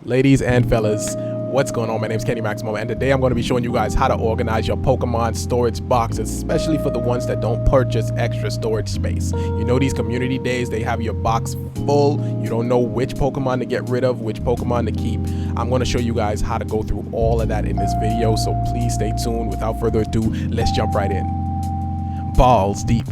Ladies and fellas, what's going on? My name is Kennymaximum, and today I'm going to be showing you guys how to organize your Pokemon storage boxes, especially for the ones that don't purchase extra storage space. You know, these community days, they have your box full. You don't know which Pokemon to get rid of, which Pokemon to keep. I'm going to show you guys how to go through all of that in this video, so please stay tuned. Without further ado, let's jump right in. Balls deep.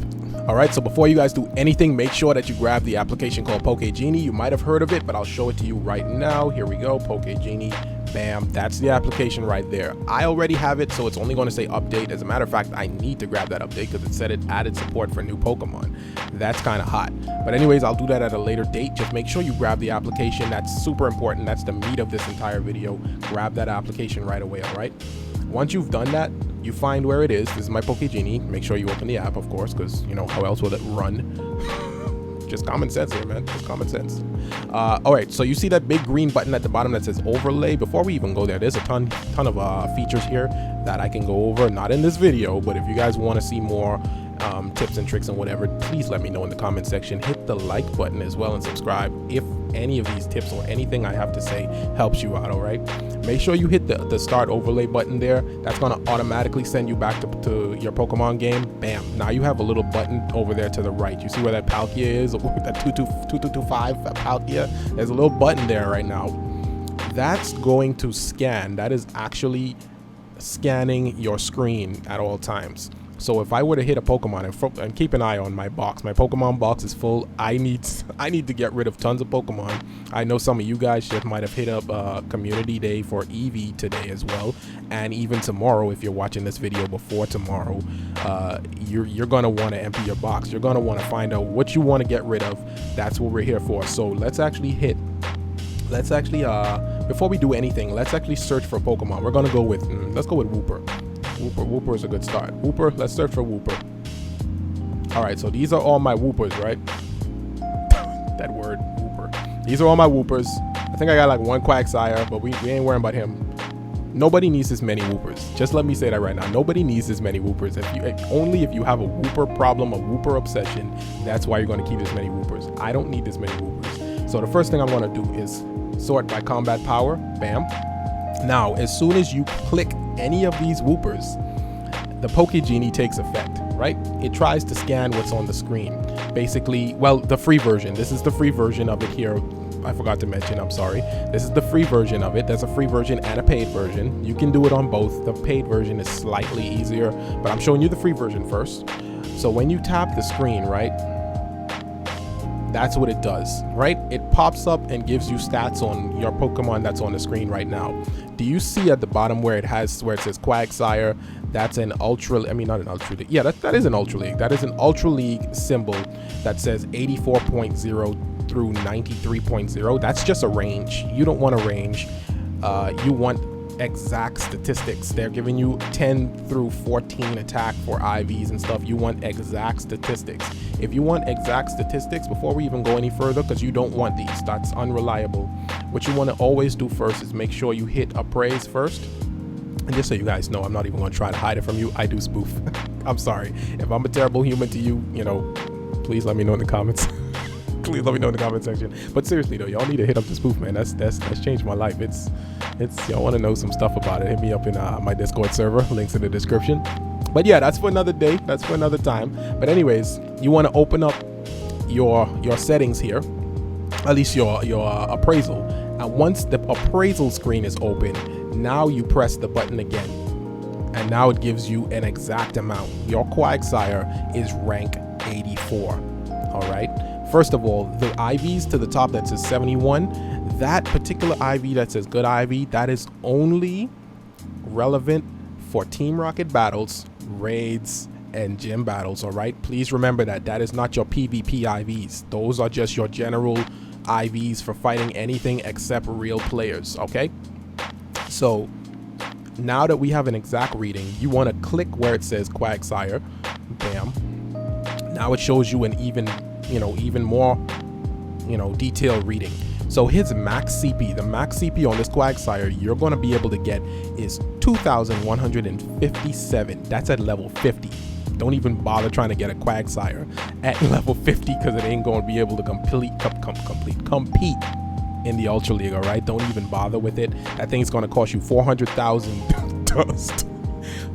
Alright, so before you guys do anything, make sure that you grab the application called PokeGenie. You might have heard of it, but I'll show it to you right now. Here we go, PokeGenie. Bam, that's the application right there. I already have it, so it's only going to say update. As a matter of fact, I need to grab that update because it said it added support for new Pokemon. That's kind of hot. But anyways, I'll do that at a later date. Just make sure you grab the application. That's super important. That's the meat of this entire video. Grab that application right away, alright? Once you've done that, you find where it is. This is my PokeGenie. Make sure you open the app, of course, because, you know, how else will it run? Just common sense here, man. Just common sense. All right, so you see that big green button at the bottom that says overlay. Before we even go there, there's a ton of features here that I can go over. Not in this video, but if you guys want to see more tips and tricks and whatever, please let me know in the comment section. Hit the like button as well and subscribe if any of these tips or anything I have to say helps you out. All right, make sure you hit the start overlay button there. That's going to automatically send you back to your Pokemon game. Bam, now you have a little button over there to the right. You see where that Palkia is, that 2225 Palkia? There's a little button there right now. That's going to scan. That is actually scanning your screen at all times. So if I were to hit a Pokemon and keep an eye on my box, my Pokemon box is full. I need to get rid of tons of Pokemon. I know some of you guys just might have hit up community day for Eevee today as well, and even tomorrow if you're watching this video before tomorrow. You're gonna want to empty your box. You're gonna want to find out what you want to get rid of. That's what we're here for. So let's actually before we do anything, let's actually search for Pokemon. We're gonna go with let's go with Wooper. Wooper is a good start. Wooper, let's search for Wooper. All right, so these are all my Woopers, right? That word, Wooper. These are all my Woopers. I think I got like one Quagsire, but we ain't worrying about him. Nobody needs this many Woopers. Just let me say that right now. Nobody needs this many Woopers. Only if you have a Wooper problem, a Wooper obsession, that's why you're going to keep this many Woopers. I don't need this many Woopers. So the first thing I'm going to do is sort by combat power. Bam. Now, as soon as you click any of these Woopers, the PokeGenie takes effect, right? It tries to scan what's on the screen. Basically, well, the free version. This is the free version of it here. I forgot to mention, I'm sorry. This is the free version of it. There's a free version and a paid version. You can do it on both. The paid version is slightly easier, but I'm showing you the free version first. So when you tap the screen, right? That's what it does, right? It pops up and gives you stats on your Pokemon that's on the screen right now. Do you see at the bottom where it says Quagsire? That's an Ultra, I mean, not an Ultra League. Yeah, that is an Ultra League. That is an Ultra League symbol that says 84.0 through 93.0. That's just a range. You don't want a range. You want exact statistics. They're giving you 10 through 14 attack for IVs and stuff. You want exact statistics. If you want exact statistics, before we even go any further, because you don't want these, that's unreliable, what you want to always do first is make sure you hit appraise first. And just so you guys know, I'm not even going to try to hide it from you. I do spoof. I'm sorry if I'm a terrible human to you. You know, please let me know in the comments. Please let me know in the comment section. But seriously though, y'all need to hit up the spoof, man. That's changed my life. It's y'all want to know some stuff about it, hit me up in my Discord server. Links in the description. But yeah, that's for another day. That's for another time. But anyways, you want to open up your settings here, at least your appraisal. And once the appraisal screen is open, now you press the button again, and now it gives you an exact amount. Your Quagsire is rank 84. All right. First of all, the IVs to the top that says 71, that particular IV that says good IV, that is only relevant for Team Rocket battles, raids, and gym battles, all right? Please remember that is not your PvP IVs. Those are just your general IVs for fighting anything except real players, okay? So now that we have an exact reading, you want to click where it says Quagsire. Bam. Now it shows you an even more, detailed reading. So his max CP, the max CP on this Quagsire you're going to be able to get is 2,157. That's at level 50. Don't even bother trying to get a Quagsire at level 50 because it ain't going to be able to compete in the Ultra League, all right? Don't even bother with it. That thing's going to cost you 400,000 dust,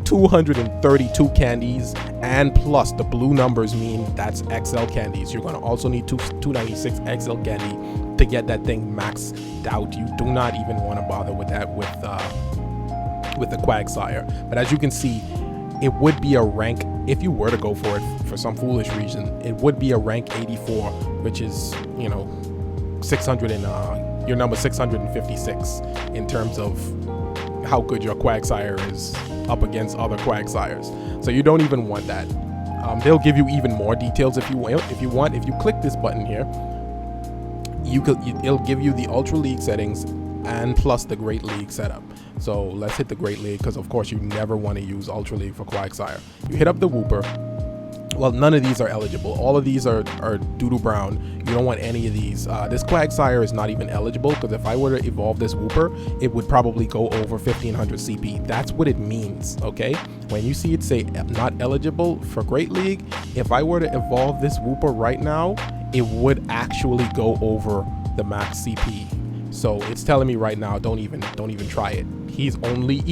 232 candies, and plus the blue numbers mean that's XL candies. You're going to also need 296 XL candy to get that thing maxed out. You do not even want to bother with that with the Quagsire. But as you can see, it would be a rank, if you were to go for it for some foolish reason, it would be a rank 84, which is, you know, 600 and your number 656 in terms of how good your Quagsire is up against other Quagsires. So you don't even want that. They'll give you even more details if you want. If you click this button here, it'll give you the Ultra League settings and plus the Great League setup. So let's hit the Great League, because of course you never want to use Ultra League for Quagsire. You hit up the Wooper. Well, none of these are eligible. All of these are doo-doo brown. You don't want any of these. This Quagsire is not even eligible, because if I were to evolve this Wooper, it would probably go over 1500 CP. That's what it means, okay? When you see it say not eligible for Great League, if I were to evolve this Wooper right now, it would actually go over the max CP. So it's telling me right now, don't even try it. He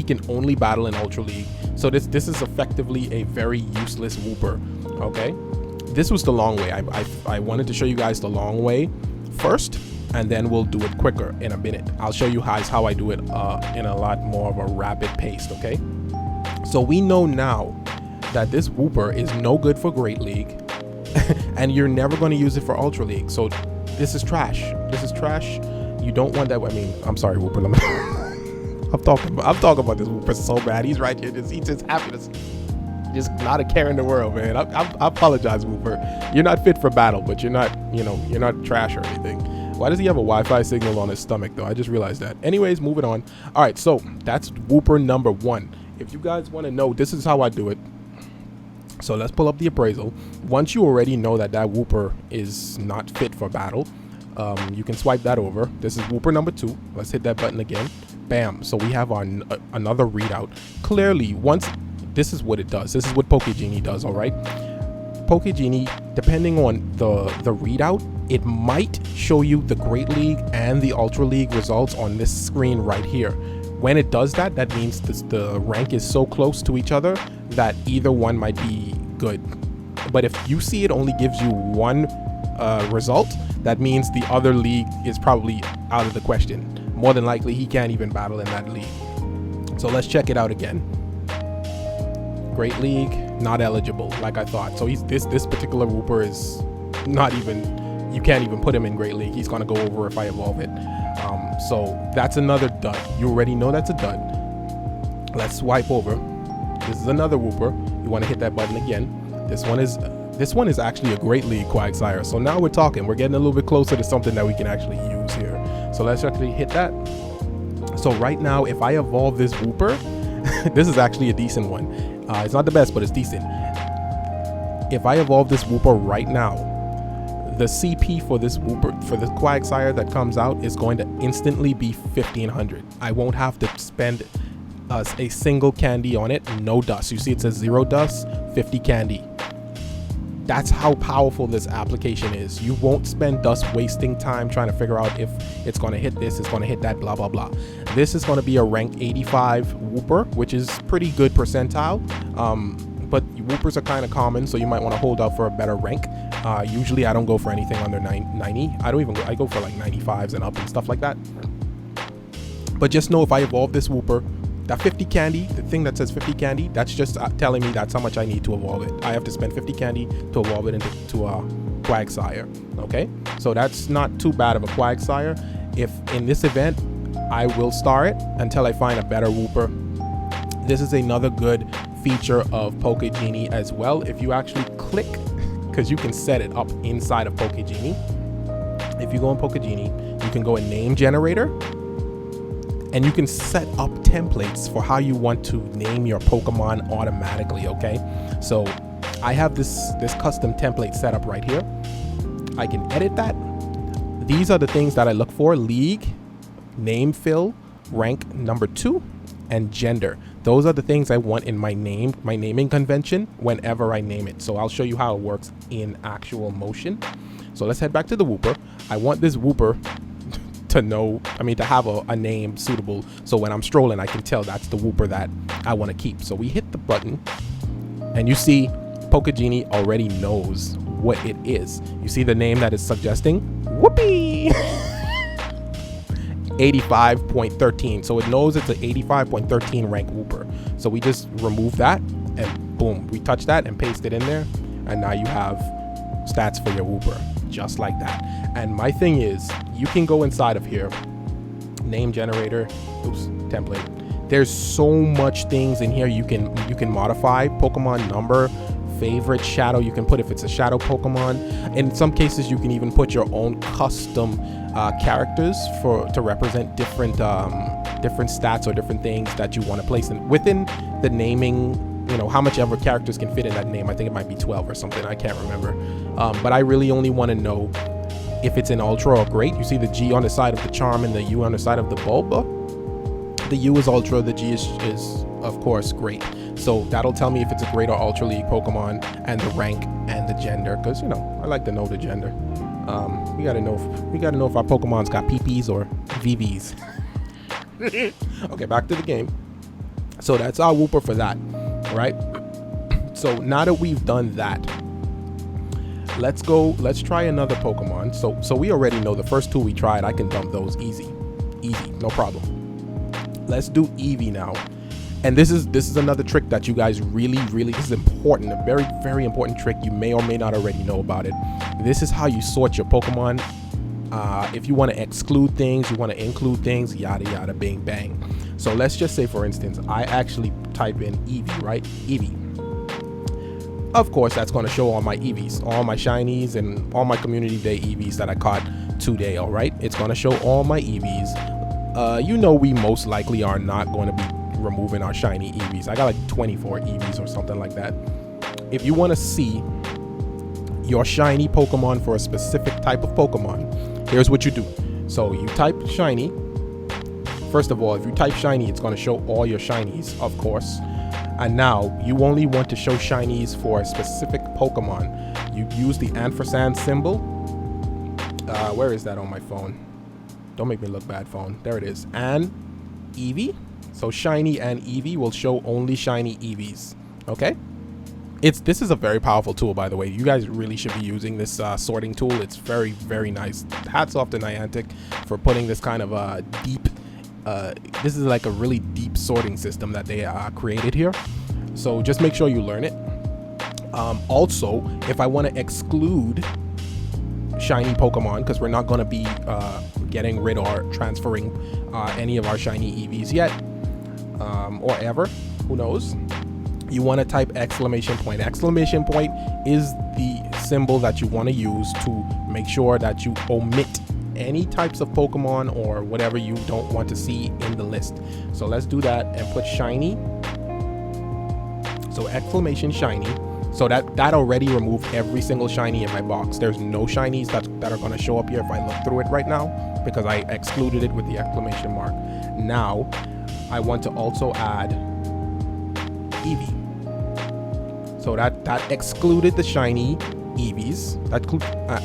can only battle in Ultra League. So this is effectively a very useless Wooper. Okay, this was the long way. I wanted to show you guys the long way first, and then we'll do it quicker in a minute. I'll show you guys how I do it in a lot more of a rapid pace. Okay, so we know now that this Wooper is no good for Great League, and you're never going to use it for Ultra League. So this is trash. This is trash. You don't want that. I mean, I'm sorry, Wooper. I'm talking about this Wooper so bad. He's right here. He's just happy to. Just not a care in the world, man. I apologize, Wooper. You're not fit for battle, but you're not trash or anything. Why does he have a Wi-Fi signal on his stomach, though? I just realized that. Anyways, moving on. All right, so that's Wooper number 1. If you guys want to know, this is how I do it. So let's pull up the appraisal. Once you already know that Wooper is not fit for battle, you can swipe that over. This is Wooper number 2. Let's hit that button again. Bam. So we have our another readout. Clearly, once... This is what it does. This is what PokeGenie does, all right? PokeGenie, depending on the readout, it might show you the Great League and the Ultra League results on this screen right here. When it does that, that means the rank is so close to each other that either one might be good. But if you see it only gives you one result, that means the other league is probably out of the question. More than likely, he can't even battle in that league. So let's check it out again. Great League, not eligible, like I thought. So this particular Wooper is not even, you can't even put him in Great League. He's gonna go over if I evolve it. So that's another dud. You already know that's a dud. Let's swipe over. This is another Wooper. You want to hit that button again. This one is actually a Great League Quagsire. So now we're talking. We're getting a little bit closer to something that we can actually use here. So let's actually hit that. So right now, if I evolve this Wooper, this is actually a decent one. It's not the best, but it's decent. If I evolve this Wooper right now, the CP for this Wooper, for this Quagsire that comes out, is going to instantly be 1500. I won't have to spend a single candy on it. No dust. You see it says 0 dust, 50 candy. That's how powerful this application is. You won't spend dust wasting time trying to figure out if it's going to hit this, it's going to hit that, blah, blah, blah. This is going to be a rank 85 Wooper, which is pretty good percentile. But Woopers are kind of common, so you might want to hold out for a better rank. Usually I don't go for anything under 90. I go for like 95s and up and stuff like that. But just know if I evolve this Wooper, that 50 candy, the thing that says 50 candy, that's just telling me that's how much I need to evolve it. I have to spend 50 candy to evolve it into a Quagsire. Okay, so that's not too bad of a Quagsire. If in this event, I will star it until I find a better Wooper. This is another good feature of PokeGenie as well. If you actually click, because you can set it up inside of PokeGenie. If you go in PokeGenie, you can go in Name Generator, and you can set up templates for how you want to name your Pokemon automatically, okay? So I have this custom template set up right here. I can edit that. These are the things that I look for: league, name fill, rank number 2, and gender. Those are the things I want in my naming convention whenever I name it. So I'll show you how it works in actual motion. So let's head back to the Wooper. I want this Wooper to know, I mean, to have a name suitable, so when I'm strolling, I can tell that's the Wooper that I want to keep. So we hit the button, and you see Pokegenie already knows what it is. You see the name that is suggesting? Whoopee! 85.13. So it knows it's an 85.13 rank Wooper. So we just remove that, and boom, we touch that and paste it in there, and now you have stats for your Wooper, just like that. And my thing is, you can go inside of here, name generator, oops, template. There's so much things in here you can modify. Pokemon number, favorite, shadow, you can put if it's a shadow Pokemon. In some cases, you can even put your own custom characters to represent different stats or different things that you want to place in within the naming. You know, how much ever characters can fit in that name. I think it might be 12 or something, I can't remember. But I really only want to know if it's an Ultra or Great. You see the G on the side of the Charm and the U on the side of the Bulba. The U is Ultra, the G is of course Great. So that'll tell me if it's a Great or Ultra League Pokemon, and the rank and the gender, because you know I like to know the gender. We gotta know if our Pokemon's got PPs or VVs. Okay, back to the game. So that's our Wooper for that, right? So now that we've done that, let's try another Pokemon. So we already know the first two we tried, I can dump those easy, no problem. Let's do Eevee now. And this is another trick that you guys really, this is important, a very, very important trick. You may or may not already know about it. This is how you sort your Pokemon. If you want to exclude things, you want to include things, yada, yada, bing, bang. So let's just say, for instance, I actually type in Eevee, right? Eevee. Of course, that's going to show all my Eevees, all my shinies, and all my community day Eevees that I caught today, all right? It's going to show all my Eevees. You know, we most likely are not going to be removing our shiny Eevees. I got like 24 Eevees or something like that. If you want to see your shiny Pokemon for a specific type of Pokemon, here's what you do. So you type shiny. First of all, if you type shiny, it's going to show all your shinies, of course. And now you only want to show shinies for a specific Pokemon. You use the ampersand symbol. Where is that on my phone? Don't make me look bad, phone. There it is. And Eevee. So shiny and Eevee will show only shiny Eevees. Okay? This is a very powerful tool, by the way. You guys really should be using this sorting tool. It's very, very nice. Hats off to Niantic for putting this kind of deep. This is like a really deep sorting system that they created here. So just make sure you learn it. Also, if I want to exclude shiny Pokemon, because we're not going to be getting rid or transferring any of our shiny Eevees yet, or ever, who knows, you want to type exclamation point. Exclamation point is the symbol that you want to use to make sure that you omit any types of Pokemon or whatever you don't want to see in the list. So let's do that and put shiny. So exclamation shiny. So that already removed every single shiny in my box. There's no shinies that are going to show up here if I look through it right now, because I excluded it with the exclamation mark. Now I want to also add Eevee. So that excluded the shiny Eevees.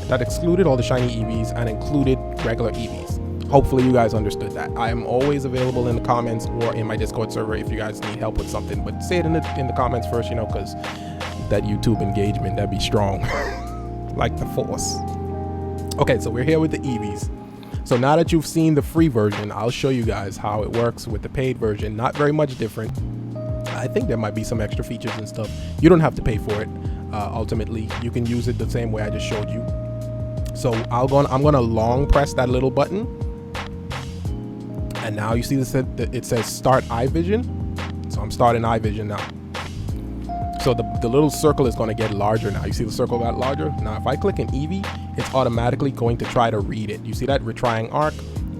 That excluded all the shiny Eevees and included regular Eevees. Hopefully you guys understood that. I am always available in the comments or in my Discord server if you guys need help with something. But say it in the comments first, you know, because that YouTube engagement, that'd be strong. Like the force. Okay, so we're here with the Eevees. So now that you've seen the free version, I'll show you guys how it works with the paid version. Not very much different. I think there might be some extra features and stuff. You don't have to pay for it. Ultimately, you can use it the same way I just showed you. So I'm gonna long press that little button, and now you see this, it says start iVision. So I'm starting iVision now. So the little circle is going to get larger now. You see the circle got larger? Now if I click an Eevee, it's automatically going to try to read it. You see that? Retrying arc,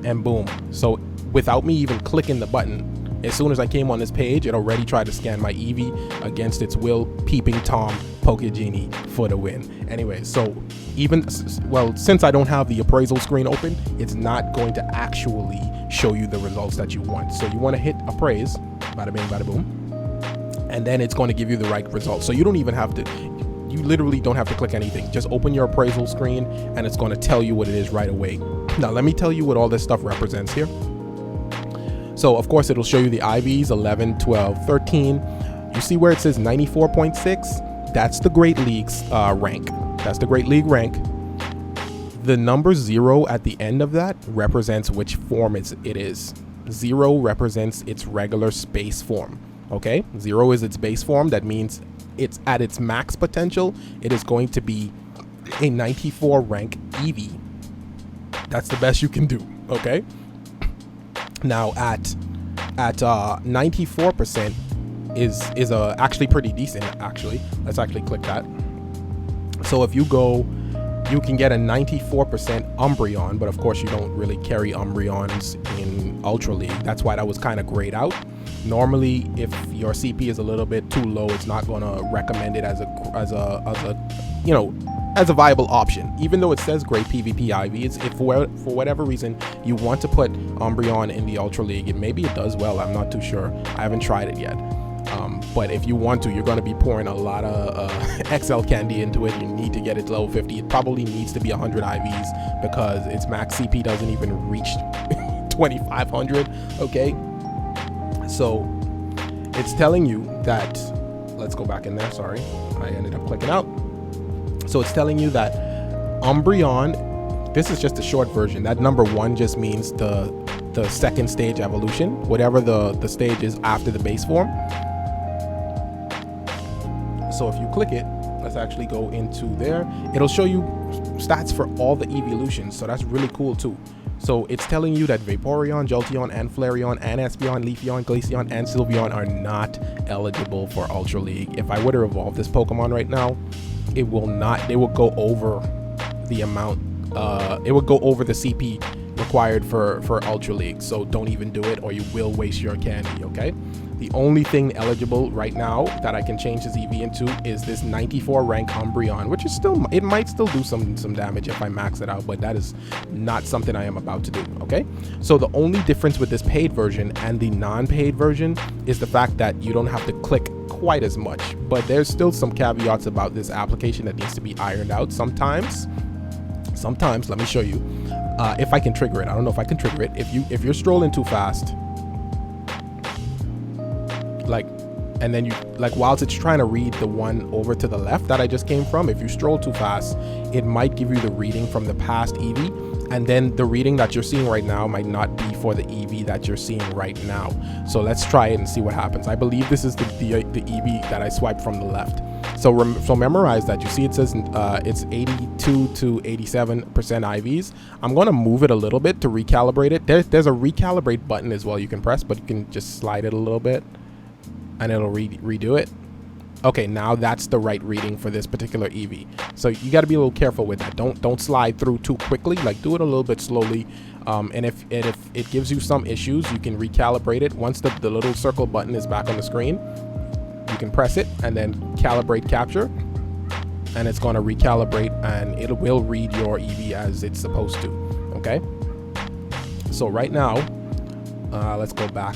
and boom. So without me even clicking the button, as soon as I came on this page, it already tried to scan my Eevee against its will. Peeping Tom Pokegenie for the win. Anyway, so since I don't have the appraisal screen open, it's not going to actually show you the results that you want. So you want to hit appraise, bada bing, bada boom, and then it's going to give you the right results. So you literally don't have to click anything. Just open your appraisal screen and it's going to tell you what it is right away. Now, let me tell you what all this stuff represents here. So, of course, it'll show you the IVs, 11, 12, 13. You see where it says 94.6? That's the Great League's rank. That's the Great League rank. The number 0 at the end of that represents which form it is. 0 represents its regular space form. Okay? 0 is its base form. That means it's at its max potential. It is going to be a 94 rank EV. That's the best you can do. Okay? Now at 94% is actually pretty decent. Actually, let's actually click that. So if you go, you can get a 94% Umbreon, but of course you don't really carry Umbreons in Ultra League. That's why that was kind of grayed out. Normally, if your CP is a little bit too low, it's not going to recommend it as a viable option. Even though it says great PvP IVs, if for whatever reason you want to put Umbreon in the Ultra League, maybe it does well. I'm not too sure. I haven't tried it yet. But if you want to, you're going to be pouring a lot of XL candy into it. You need to get it to level 50. It probably needs to be 100 IVs because its max CP doesn't even reach 2500. Okay, so it's telling you that, let's go back in there. Sorry, I ended up clicking out. So it's telling you that Umbreon, this is just a short version. That number 1 just means the second stage evolution, whatever the stage is after the base form. So if you click it, let's actually go into there. It'll show you stats for all the evolutions. So that's really cool too. So it's telling you that Vaporeon, Jolteon, and Flareon, and Espeon, Leafeon, Glaceon, and Sylveon are not eligible for Ultra League. If I were to evolve this Pokemon right now, it will not. They will go over the amount. It will go over the CP required for Ultra League. So don't even do it, or you will waste your candy. Okay. The only thing eligible right now that I can change this EV into is this 94 rank Umbreon, which is still, it might still do some damage if I max it out, but that is not something I am about to do. Okay. So the only difference with this paid version and the non-paid version is the fact that you don't have to click quite as much, but there's still some caveats about this application that needs to be ironed out. Sometimes, let me show you if I can trigger it. I don't know if I can trigger it. If you're strolling too fast, and then you, whilst it's trying to read the one over to the left that I just came from, if you stroll too fast, it might give you the reading from the past EV, and then the reading that you're seeing right now might not be for the EV that you're seeing right now. So let's try it and see what happens. I believe this is the EV that I swiped from the left. So memorize that. You see it says it's 82 to 87% IVs. I'm going to move it a little bit to recalibrate it. There's a recalibrate button as well you can press, but you can just slide it a little bit and it'll redo it. Okay, now that's the right reading for this particular EV. So you got to be a little careful with that. Don't slide through too quickly. Like, do it a little bit slowly. And if it gives you some issues, you can recalibrate it. Once the little circle button is back on the screen, you can press it and then calibrate capture, and it's going to recalibrate and it will read your EV as it's supposed to. Okay. So right now, let's go back.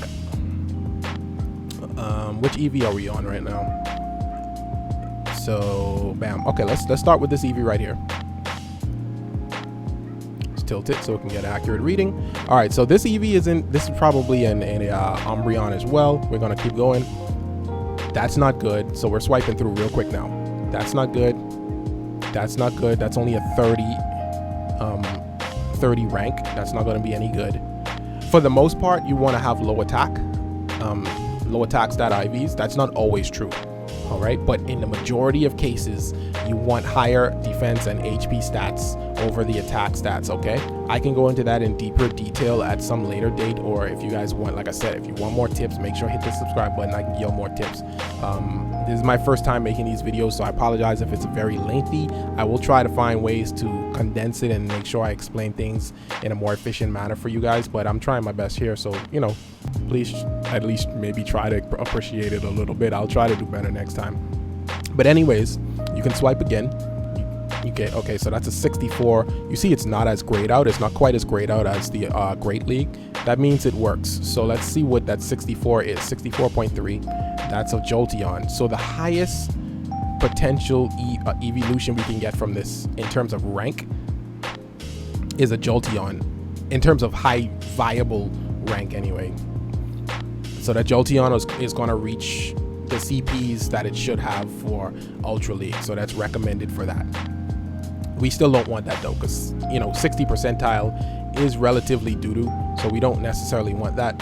Which EV are we on right now? So bam. Okay, let's start with this EV right here. Let's tilt it so we can get an accurate reading. All right, so this EV is probably an Umbreon as well. We're gonna keep going. That's not good, so we're swiping through real quick now. That's not good. That's not good. That's only a 30 rank. That's not going to be any good. For the most part, you want to have low attack stat IVs. That's not always true. All right, but in the majority of cases, you want higher defense and HP stats over the attack stats. Okay, I can go into that in deeper detail at some later date, or if you guys want, like I said, if you want more tips, make sure hit the subscribe button. I can give you more tips. This is my first time making these videos, so I apologize if it's very lengthy. I will try to find ways to condense it and make sure I explain things in a more efficient manner for you guys, but I'm trying my best here, so please at least maybe try to appreciate it a little bit. I'll try to do better next time. But anyways, you can swipe again. Okay, so that's a 64. You see it's not as grayed out. It's not quite as grayed out as the Great League. That means it works. So let's see what that 64 is. 64.3. That's a Jolteon. So the highest potential evolution we can get from this in terms of rank is a Jolteon in terms of high viable rank anyway. So that Jolteon is going to reach the CPs that it should have for Ultra League. So that's recommended for that. We still don't want that though, because 60 percentile is relatively doo-doo, so we don't necessarily want that.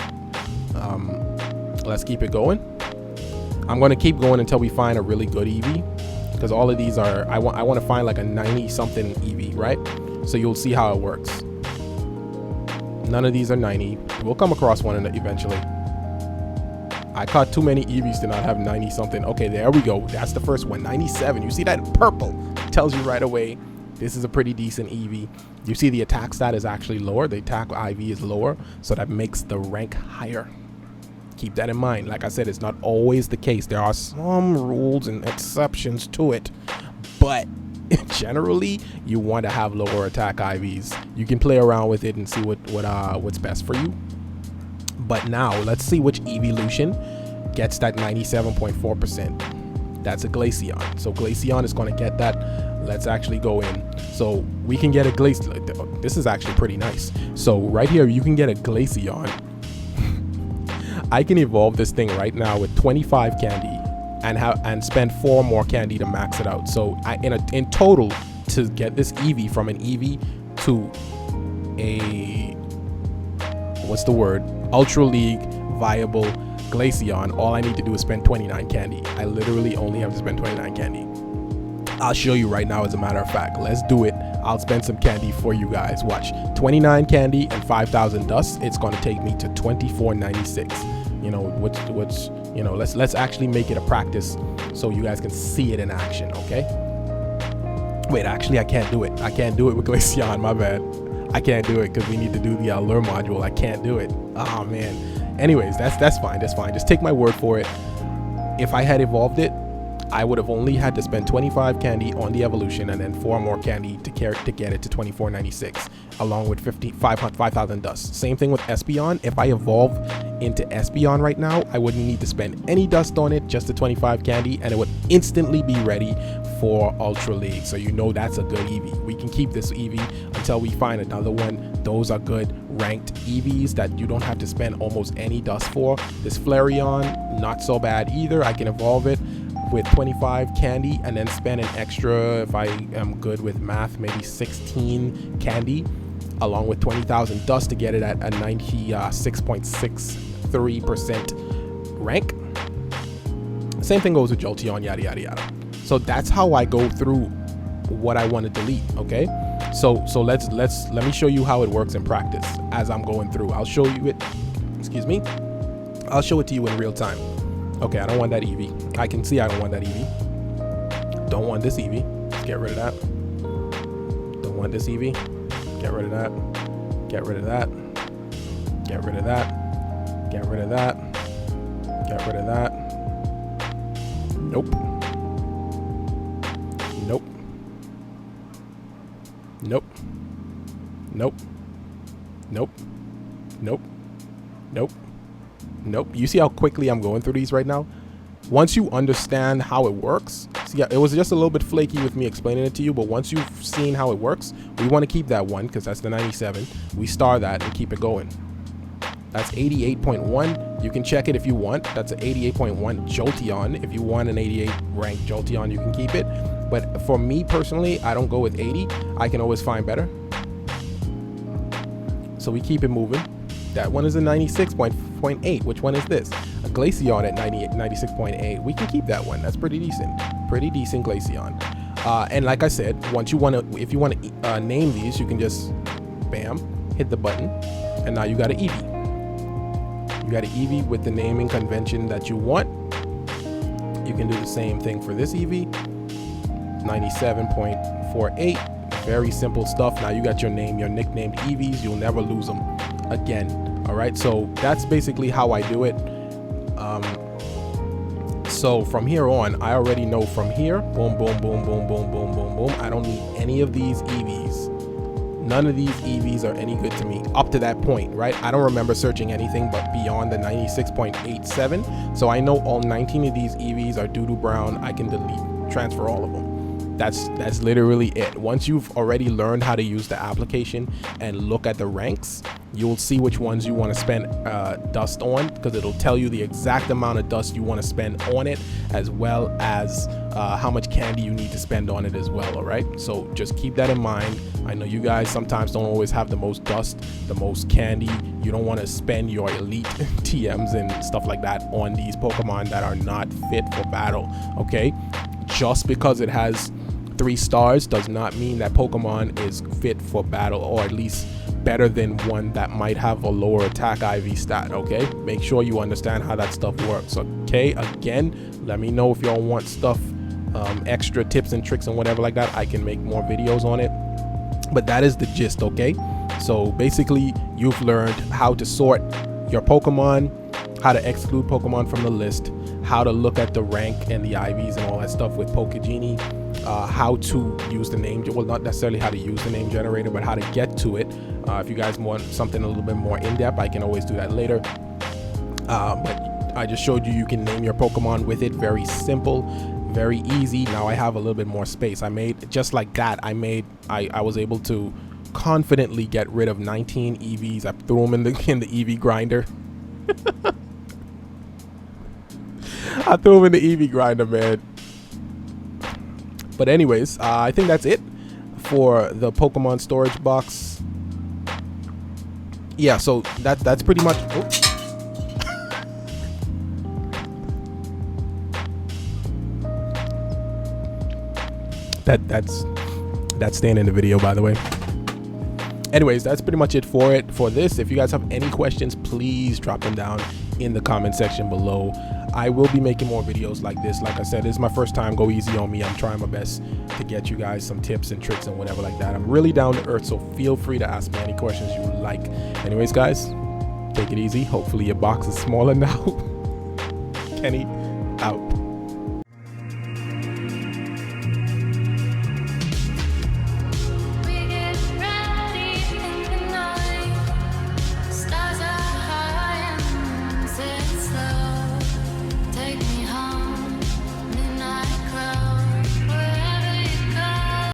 Let's keep it going. I'm going to keep going until we find a really good Eevee, because all of these are, I want to find like a 90 something Eevee, right? So you'll see how it works. None of these are 90. We'll come across one eventually. I caught too many Eevees to not have 90 something. Okay, there we go. That's the first one. 97. You see that in purple? Tells you right away this is a pretty decent Eevee. You see the attack stat is actually lower. The attack IV is lower, so that makes the rank higher. Keep that in mind. Like I said, it's not always the case. There are some rules and exceptions to it, but generally you want to have lower attack IVs. You can play around with it and see what's best for you. But now let's see which evolution gets that 97.4%. That's a Glaceon. So Glaceon is going to get that. Let's actually go in. So we can get a Glaceon. This is actually pretty nice. So right here you can get a Glaceon. I can evolve this thing right now with 25 candy and spend 4 more candy to max it out. So in total, to get this Eevee from an Eevee to a Ultra League viable Glaceon, all I need to do is spend 29 candy. I literally only have to spend 29 candy. I'll show you right now, as a matter of fact. Let's do it. I'll spend some candy for you guys. Watch. 29 candy and 5,000 dust. It's going to take me to 2496. Let's actually make it a practice so you guys can see it in action, okay? Wait, actually, I can't do it. I can't do it with Glaceon. My bad. I can't do it because we need to do the lure module. I can't do it. Oh, man. Anyways, that's fine. That's fine. Just take my word for it. If I had evolved it, I would have only had to spend 25 candy on the evolution and then 4 more candy to get it to 2496, along with 5,000 dust. Same thing with Espeon. If I evolve into Espeon right now, I wouldn't need to spend any dust on it, just the 25 candy, and it would instantly be ready for Ultra League. So that's a good Eevee. We can keep this Eevee until we find another one. Those are good ranked Eevees that you don't have to spend almost any dust for. This Flareon, not so bad either. I can evolve it with 25 candy and then spend an extra, if I am good with math, maybe 16 candy, along with 20,000 dust to get it at a 96.63% rank. Same thing goes with Jolteon, yada yada yada. So that's how I go through what I want to delete. Okay, so let me show you how it works in practice as I'm going through. I'll show you it. Excuse me. I'll show it to you in real time. Okay, I don't want that Eevee. I can see I don't want that Eevee. Don't want this Eevee. Let's get rid of that. Don't want this Eevee. Get rid of that. Get rid of that. Get rid of that. Get rid of that. Get rid of that. Nope. Nope. Nope. Nope. Nope. Nope. Nope. Nope. You see how quickly I'm going through these right now? Once you understand how it works, see, yeah, it was just a little bit flaky with me explaining it to you, but once you've seen how it works, we want to keep that one because that's the 97. We star that and keep it going. That's 88.1. You can check it if you want. That's an 88.1 Jolteon. If you want an 88 ranked Jolteon, you can keep it. But for me personally, I don't go with 80. I can always find better. So we keep it moving. That one is a 96.8. Which one is this? A Glaceon at 96.8. We can keep that one. That's pretty decent. Pretty decent Glaceon. And like I said, if you want to name these, you can just bam, hit the button, and now you got an Eevee. You got an Eevee with the naming convention that you want. You can do the same thing for this Eevee. 97.48. Very simple stuff. Now you got your name, your nicknamed Eevees. You'll never lose them again. All right, so that's basically how I do it. So from here on, I already know from here, boom, boom, boom, boom, boom, boom, boom, boom. I don't need any of these Eevees. None of these Eevees are any good to me up to that point, right? I don't remember searching anything but beyond the 96.87. So I know all 19 of these Eevees are doo-doo brown. I can delete, transfer all of them. That's literally it. Once you've already learned how to use the application and look at the ranks, you'll see which ones you want to spend dust on, because it'll tell you the exact amount of dust you want to spend on it, as well as how much candy you need to spend on it as well. All right, so just keep that in mind. I know you guys sometimes don't always have the most dust, the most candy. You don't want to spend your elite TMs and stuff like that on these Pokemon that are not fit for battle. Okay, just because it has 3 stars does not mean that Pokemon is fit for battle, or at least better than one that might have a lower attack IV stat. Okay, make sure you understand how that stuff works. Okay, again, let me know if y'all want stuff, extra tips and tricks and whatever like that. I can make more videos on it, but that is the gist. Okay, so basically you've learned how to sort your Pokemon, how to exclude Pokemon from the list, how to look at the rank and the IVs and all that stuff with Pokegenie, how to use the name, well, not necessarily how to use the name generator, but how to get to it. If you guys want something a little bit more in-depth, I can always do that later. But I just showed you, you can name your Pokemon with it. Very simple, very easy. Now I have a little bit more space. I made, just like that, I was able to confidently get rid of 19 EVs. I threw them in the EV grinder. I threw him in the EV grinder, man. But anyways, I think that's it for the Pokemon storage box. Yeah, so that's pretty much. Oh. That's staying in the video, by the way. Anyways, that's pretty much it for this. If you guys have any questions, please drop them down in the comment section below. I will be making more videos like this. Like I said, this is my first time. Go easy on me. I'm trying my best to get you guys some tips and tricks and whatever like that. I'm really down to earth, so feel free to ask me any questions you like. Anyways, guys, take it easy. Hopefully your box is smaller now. Kenny out.